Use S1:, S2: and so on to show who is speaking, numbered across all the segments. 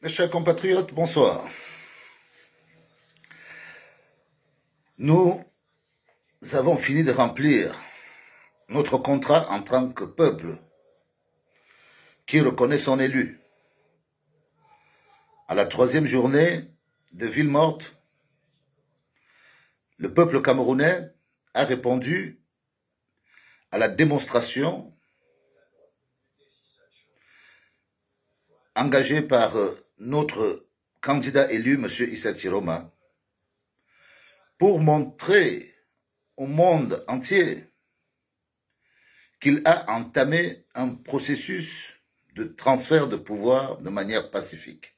S1: Mes chers compatriotes, bonsoir. Nous avons fini de remplir notre contrat en tant que peuple qui reconnaît son élu. À la troisième journée de ville morte, le peuple camerounais a répondu à la démonstration engagée par notre candidat élu, M. Issa Chiroma, pour montrer au monde entier qu'il a entamé un processus de transfert de pouvoir de manière pacifique.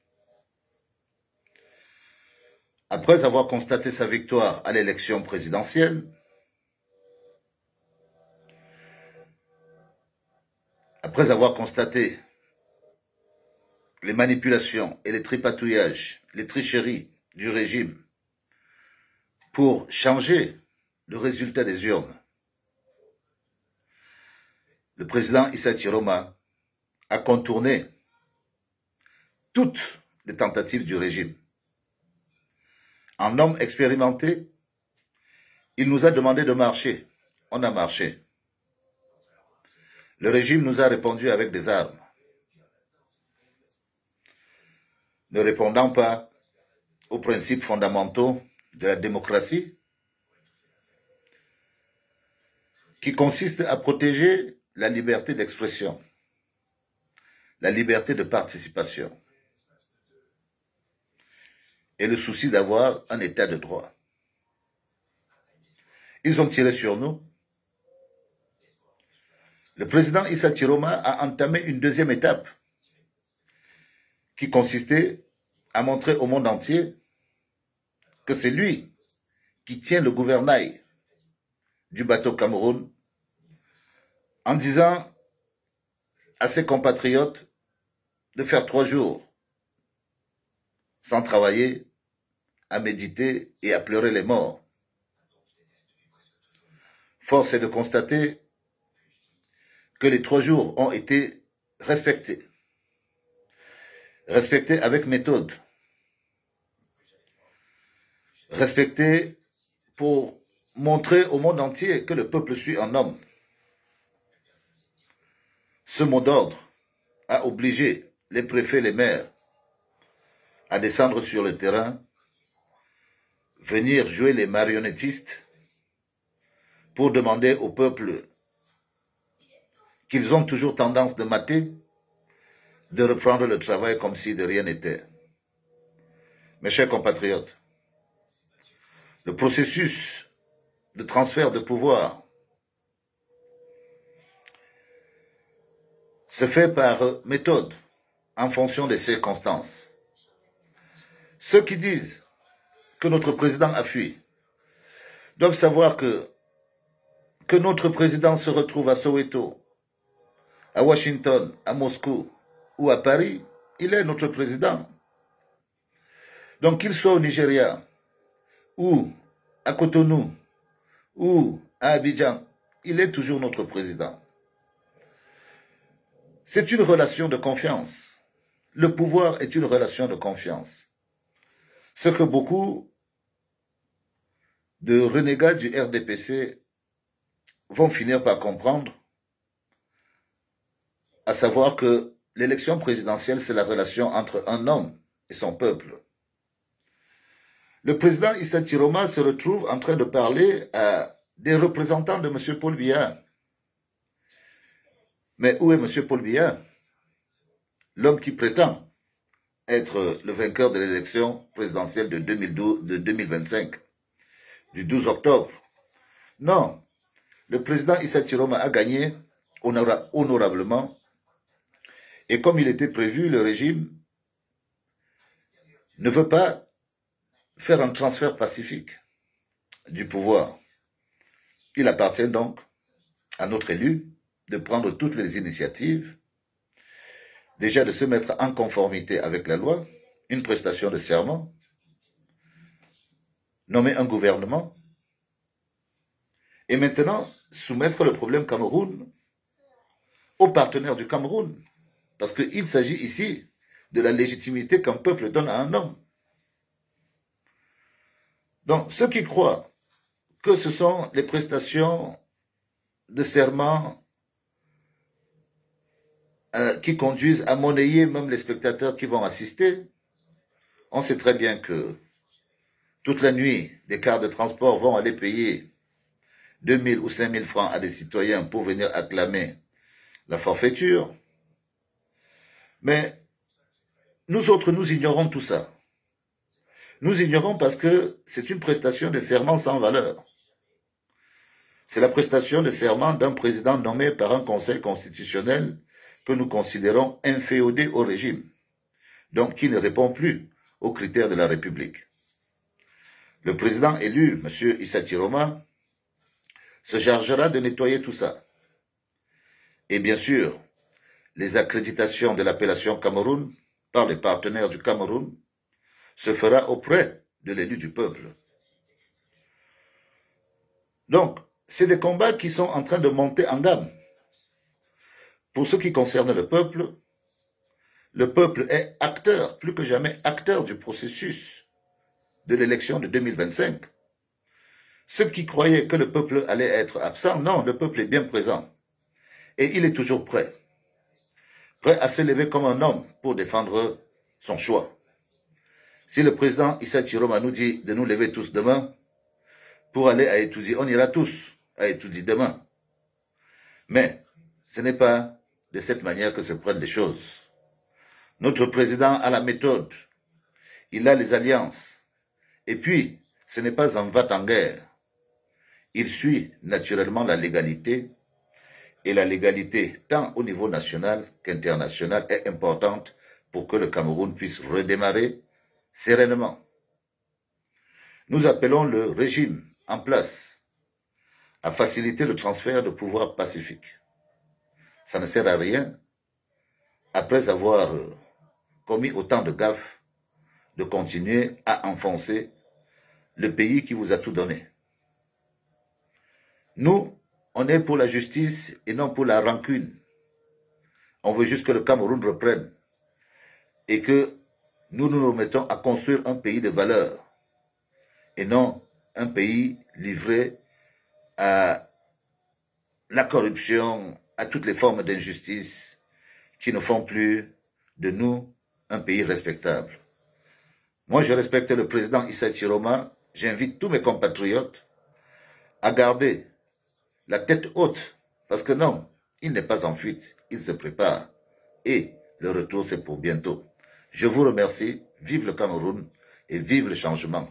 S1: Après avoir constaté sa victoire à l'élection présidentielle, après avoir constaté les manipulations et les tripatouillages, les tricheries du régime pour changer le résultat des urnes, le président Issa Chiroma a contourné toutes les tentatives du régime. En homme expérimenté, il nous a demandé de marcher. On a marché. Le régime nous a répondu avec des armes. Ne répondant pas aux principes fondamentaux de la démocratie, qui consiste à protéger la liberté d'expression, la liberté de participation et le souci d'avoir un état de droit. Ils ont tiré sur nous. Le président Issa Chiroma a entamé une deuxième étape qui consistait à montrer au monde entier que c'est lui qui tient le gouvernail du bateau Cameroun en disant à ses compatriotes de faire 3 jours sans travailler, à méditer et à pleurer les morts. Force est de constater que les 3 jours ont été respectés. Respectés avec méthode. Respectés pour montrer au monde entier que le peuple suit un homme. Ce mot d'ordre a obligé les préfets, les maires à descendre sur le terrain, venir jouer les marionnettistes pour demander au peuple qu'ils ont toujours tendance de mater, de reprendre le travail comme si de rien n'était. Mes chers compatriotes, le processus de transfert de pouvoir se fait par méthode, en fonction des circonstances. Ceux qui disent que notre président a fui doivent savoir que notre président se retrouve à Soweto, à Washington, à Moscou ou à Paris, il est notre président. Donc qu'il soit au Nigeria, ou à Cotonou, ou à Abidjan, il est toujours notre président. C'est une relation de confiance. Le pouvoir est une relation de confiance. Ce que beaucoup de renégats du RDPC vont finir par comprendre, à savoir que l'élection présidentielle, c'est la relation entre un homme et son peuple. Le président Issa Chiroma se retrouve en train de parler à des représentants de M. Paul Biya. Mais où est M. Paul Biya, l'homme qui prétend être le vainqueur de l'élection présidentielle de 2025, du 12 octobre? Non, le président Issa Chiroma a gagné honorablement. Et comme il était prévu, le régime ne veut pas faire un transfert pacifique du pouvoir. Il appartient donc à notre élu de prendre toutes les initiatives, déjà de se mettre en conformité avec la loi, une prestation de serment, nommer un gouvernement, et maintenant soumettre le problème Cameroun aux partenaires du Cameroun. Parce qu'il s'agit ici de la légitimité qu'un peuple donne à un homme. Donc, ceux qui croient que ce sont les prestations de serment qui conduisent à monnayer même les spectateurs qui vont assister, on sait très bien que toute la nuit, des cars de transport vont aller payer 2 000 ou 5 000 francs à des citoyens pour venir acclamer la forfaiture. Mais nous autres, nous ignorons tout ça. Nous ignorons parce que c'est une prestation de serment sans valeur. C'est la prestation de serment d'un président nommé par un conseil constitutionnel que nous considérons inféodé au régime, donc qui ne répond plus aux critères de la République. Le président élu, M. Issa Chiroma, se chargera de nettoyer tout ça. Et bien sûr, les accréditations de l'appellation Cameroun par les partenaires du Cameroun se fera auprès de l'élu du peuple. Donc, c'est des combats qui sont en train de monter en gamme. Pour ce qui concerne le peuple est acteur, plus que jamais acteur du processus de l'élection de 2025. Ceux qui croyaient que le peuple allait être absent, non, le peuple est bien présent. Et il est toujours prêt. Prêt à se lever comme un homme pour défendre son choix. Si le président Issa Chiroma nous dit de nous lever tous demain pour aller à Etoudi, on ira tous à Etoudi demain. Mais ce n'est pas de cette manière que se prennent les choses. Notre président a la méthode, il a les alliances. Et puis, ce n'est pas un va-t-en-guerre. Il suit naturellement la légalité. Et la légalité, tant au niveau national qu'international, est importante pour que le Cameroun puisse redémarrer sereinement. Nous appelons le régime en place à faciliter le transfert de pouvoir pacifique. Ça ne sert à rien, après avoir commis autant de gaffes, de continuer à enfoncer le pays qui vous a tout donné. Nous, on est pour la justice et non pour la rancune. On veut juste que le Cameroun reprenne et que nous nous remettons à construire un pays de valeur et non un pays livré à la corruption, à toutes les formes d'injustice qui ne font plus de nous un pays respectable. Moi, je respecte le président Issa Chiroma. J'invite tous mes compatriotes à garder la tête haute, parce que non, il n'est pas en fuite, il se prépare. Et le retour, c'est pour bientôt. Je vous remercie, vive le Cameroun et vive le changement.